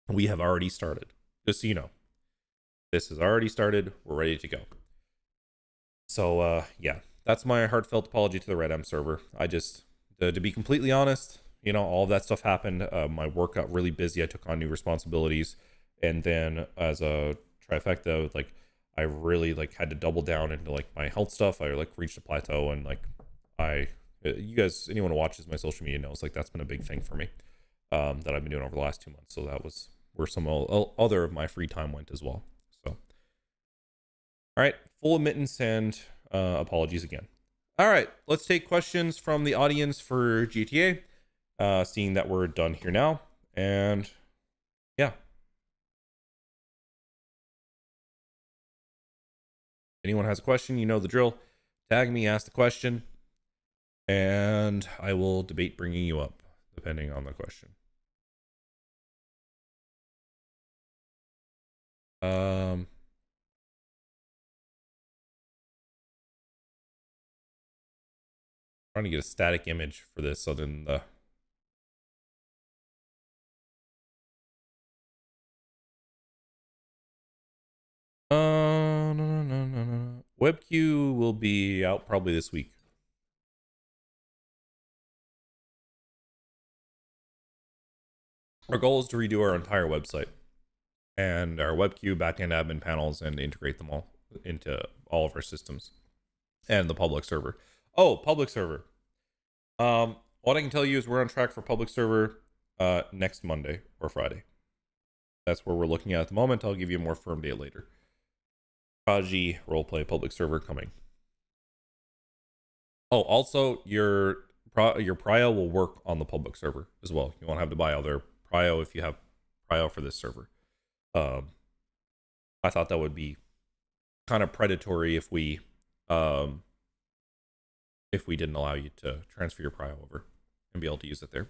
we have already started, just so you know. This has already started. We're ready to go. So yeah, that's my heartfelt apology to the Redem server. I just, to be completely honest, all of that stuff happened. My work got really busy. I took on new responsibilities, and then as a trifecta, like, I really like had to double down into like my health stuff. I like reached a plateau, and like you guys, anyone who watches my social media knows, like, that's been a big thing for me that I've been doing over the last 2 months. So that was where some other of my free time went as well. So all right, full admittance and apologies again. All right, let's take questions from the audience for GTA, seeing that we're done here now. And yeah, anyone has a question, you know the drill. Tag me, ask the question, and I will debate bringing you up depending on the question. Trying to get a static image for this other than the no. WebQ will be out probably this week. Our goal is to redo our entire website and our WebQ backend admin panels and integrate them all into all of our systems and the public server. Oh, public server. What I can tell you is we're on track for public server next Monday or Friday. That's where we're looking at the moment. I'll give you a more firm date later. Prodigy roleplay public server coming. Oh, also your prio will work on the public server as well. You won't have to buy other prio if you have prio for this server. I thought that would be kind of predatory if we didn't allow you to transfer your prio over and be able to use it there.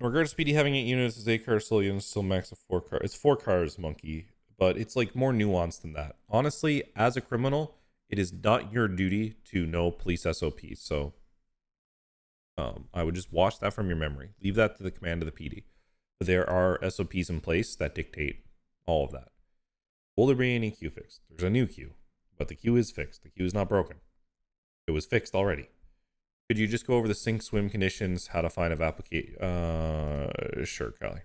Regarding Speedy having 8 units as 8 cars, still max of 4 cars. It's 4 cars, Monkey, but it's like more nuanced than that. Honestly, as a criminal, it is not your duty to know police SOPs. So I would just wash that from your memory. Leave that to the command of the PD. But there are SOPs in place that dictate all of that. Will there be any queue fixed? There's a new queue, but the queue is fixed. The queue is not broken. It was fixed already. Could you just go over the sink swim conditions, how to find a application? Sure, Kylie.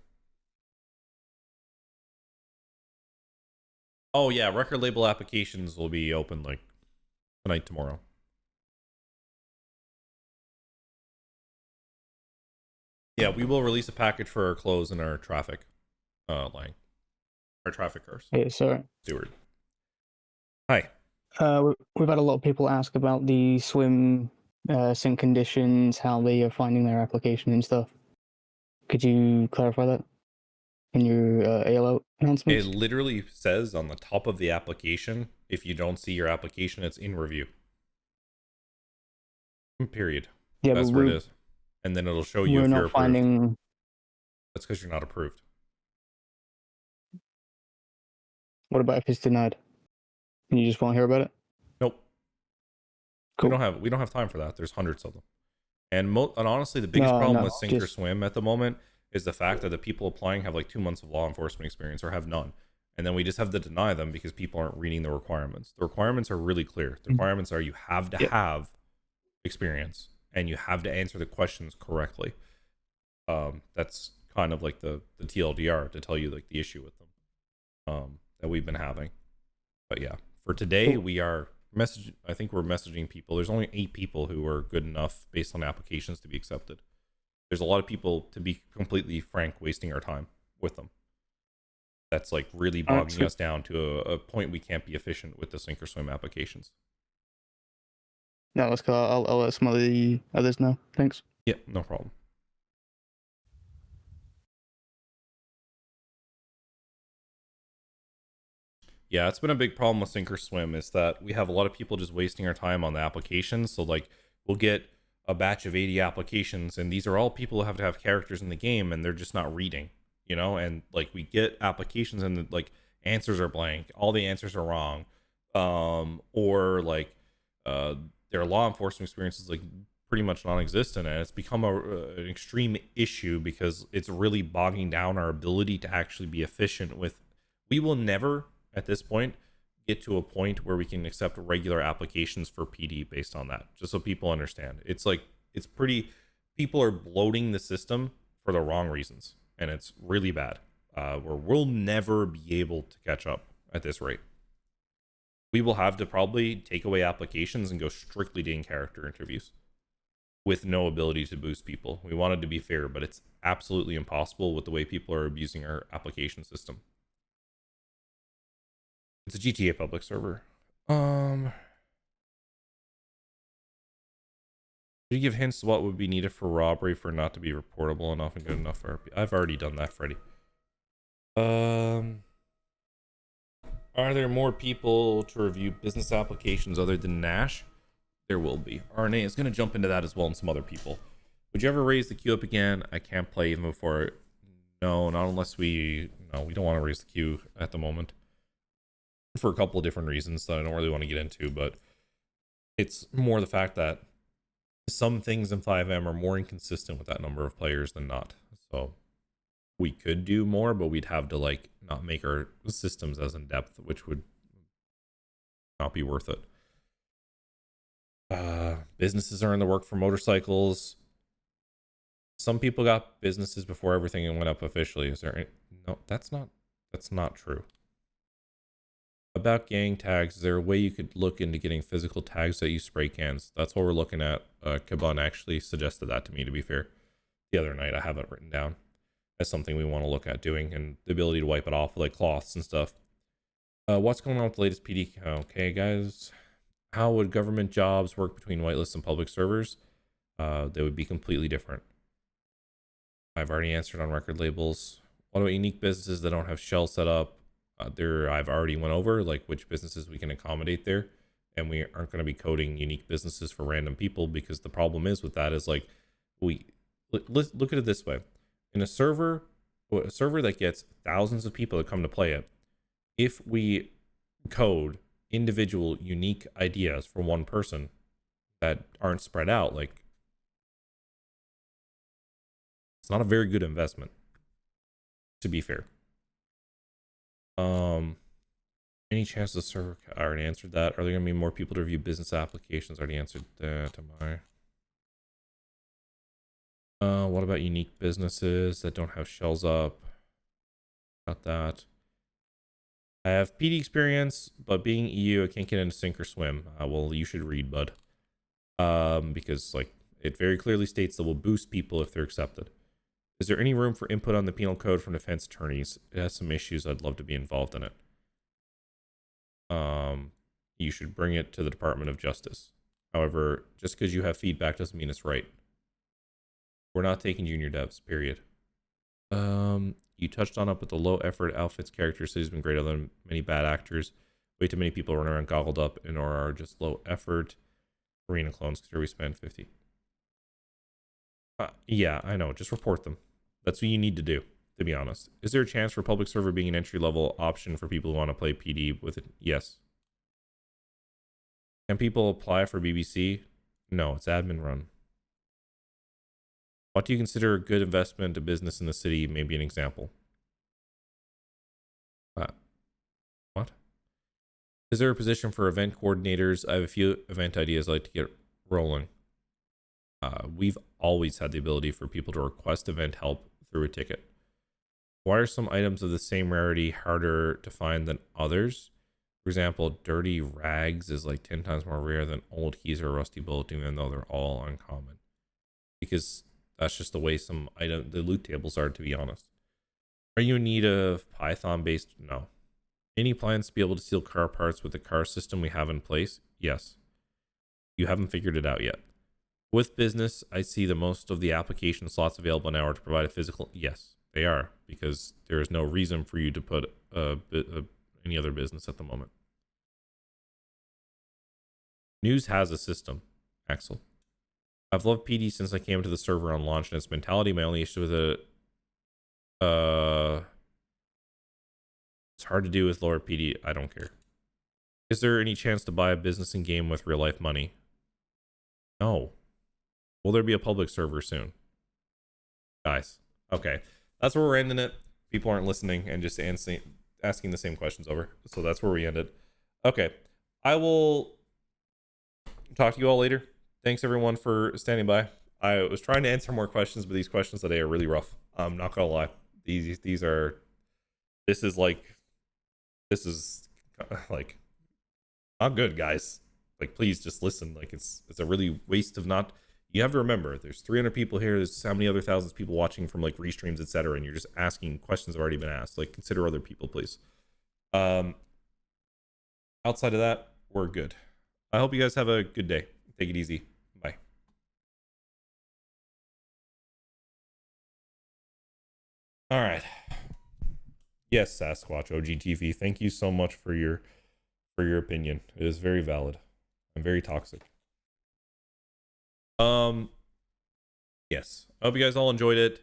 Oh yeah, record label applications will be open like tonight, tomorrow. Yeah, we will release a package for our clothes and our traffic line. Our traffic cars. Hey, sorry. Steward. Hi. We've had a lot of people ask about the swim sync conditions, how they are finding their application and stuff. Could you clarify that in your ALO announcements? It literally says on the top of the application, if you don't see your application, it's in review. Period. Yeah, that's where it is. And then it'll show you if you're approved. That's because you're not approved. What about if it's denied? And you just won't hear about it? Nope. Cool. We don't have time for that. There's hundreds of them. And honestly, the biggest problem with Sink or Swim at the moment is the fact that the people applying have like 2 months of law enforcement experience or have none. And then we just have to deny them because people aren't reading the requirements. The requirements are really clear. The requirements are you have to have experience and you have to answer the questions correctly. That's kind of like the TLDR to tell you like the issue with them that we've been having. But yeah, For today, we are I think we're messaging people. There's only 8 people who are good enough based on applications to be accepted. There's a lot of people, to be completely frank, wasting our time with them. That's like really bogging us down to a point we can't be efficient with the sink or swim applications. No, let's go. I'll let some of the others know. Thanks. Yeah, no problem. Yeah, it's been a big problem with sink or swim is that we have a lot of people just wasting our time on the applications. So like we'll get a batch of 80 applications, and these are all people who have to have characters in the game, and they're just not reading, you know. And like we get applications and like answers are blank, all the answers are wrong, or like their law enforcement experience is like pretty much non-existent, and it's become an extreme issue because it's really bogging down our ability to actually be efficient with. We will never at this point get to a point where we can accept regular applications for PD based on that, just so people understand. It's like it's pretty, people are bloating the system for the wrong reasons, and it's really bad, where we'll never be able to catch up at this rate. We will have to probably take away applications and go strictly to in-character interviews with no ability to boost people. We wanted to be fair, but it's absolutely impossible with the way people are abusing our application system. It's a GTA public server. Did you give hints to what would be needed for robbery for not to be reportable enough and good enough for RP? I've already done that, Freddy. Are there more people to review business applications other than Nash? There will be. RNA is going to jump into that as well, and some other people. Would you ever raise the queue up again? I can't play even before. No, not unless we don't want to raise the queue at the moment. For a couple of different reasons that I don't really want to get into, but it's more the fact that some things in 5M are more inconsistent with that number of players than not. So we could do more, but we'd have to like not make our systems as in depth, which would not be worth it. Businesses are in the work for motorcycles. Some people got businesses before everything went up officially. Is there any... No, that's not true. About gang tags, is there a way you could look into getting physical tags that use spray cans? That's what we're looking at. Kaban actually suggested that to me, to be fair, the other night. I have it written down as something we want to look at doing, and the ability to wipe it off with like cloths and stuff. What's going on with the latest PD? Okay, guys. How would government jobs work between whitelist and public servers? They would be completely different. I've already answered on record labels. What about unique businesses that don't have shell set up? I've already went over like which businesses we can accommodate there, and we aren't going to be coding unique businesses for random people, because the problem is with that is like look at it this way. In a server that gets thousands of people that come to play it, if we code individual unique ideas for one person that aren't spread out, like it's not a very good investment, to be fair. Any chance the server... I already answered that. Are there gonna be more people to review business applications? Already answered that to my... what about unique businesses that don't have shells up? Got that. I have PD experience, but being EU, I can't get into sink or swim. Well, you should read, bud. Because like it very clearly states that we'll boost people if they're accepted. Is there any room for input on the penal code from defense attorneys? It has some issues. I'd love to be involved in it. You should bring it to the Department of Justice. However, just because you have feedback doesn't mean it's right. We're not taking junior devs, period. You touched on it, but the low effort outfits character has been greater than many bad actors. Way too many people run around goggled up and or are just low effort. Arena clones, because we spend 50. Yeah, I know. Just report them. That's what you need to do, to be honest. Is there a chance for public server being an entry-level option for people who want to play PD with it? Yes. Can people apply for BBC? No, it's admin run. What do you consider a good investment to business in the city? Maybe an example. What? Is there a position for event coordinators? I have a few event ideas I'd like to get rolling. We've always had the ability for people to request event help through a ticket. Why are some items of the same rarity harder to find than others? For example, dirty rags is like 10 times more rare than old keys or rusty bullet, even though they're all uncommon. Because that's just the way the loot tables are, to be honest. Are you in need of Python-based? No. Any plans to be able to steal car parts with the car system we have in place? Yes. You haven't figured it out yet. With business, I see the most of the application slots available now are to provide a physical. Yes, they are, because there is no reason for you to put any other business at the moment. News has a system, Axel. I've loved PD since I came to the server on launch, and its mentality. My only issue with it, it's hard to do with lower PD. I don't care. Is there any chance to buy a business in game with real life money? No. Will there be a public server soon? Guys, okay. That's where we're ending it. People aren't listening and just asking the same questions over. So that's where we ended. Okay. I will talk to you all later. Thanks everyone for standing by. I was trying to answer more questions, but these questions today are really rough. I'm not gonna lie. This is like not good, guys. Like, please just listen. Like, it's a really waste of not. You have to remember, there's 300 people here. There's how many other thousands of people watching from like restreams, etc. And you're just asking questions that have already been asked. Like, consider other people, please. Outside of that, we're good. I hope you guys have a good day. Take it easy. Bye. All right. Yes, Sasquatch OGTV. Thank you so much for your opinion. It is very valid. I'm very toxic. Yes. I hope you guys all enjoyed it.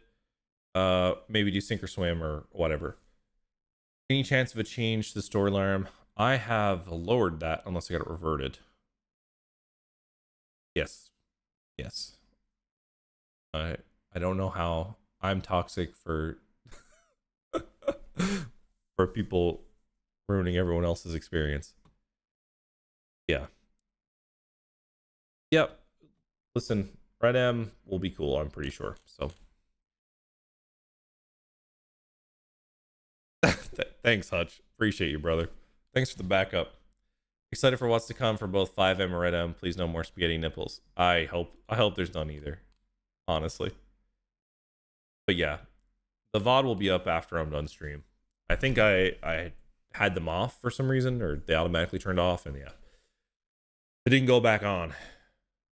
Maybe do sink or swim or whatever. Any chance of a change to the storyline? I have lowered that unless I got it reverted. Yes. Yes. I don't know how. I'm toxic for for people ruining everyone else's experience. Yeah. Yep. Listen, Red M will be cool, I'm pretty sure. So thanks, Hutch. Appreciate you, brother. Thanks for the backup. Excited for what's to come for both 5M and Red M. Please no more spaghetti nipples. I hope there's none either. Honestly. But yeah. The VOD will be up after I'm done stream. I think I had them off for some reason, or they automatically turned off, and yeah. It didn't go back on.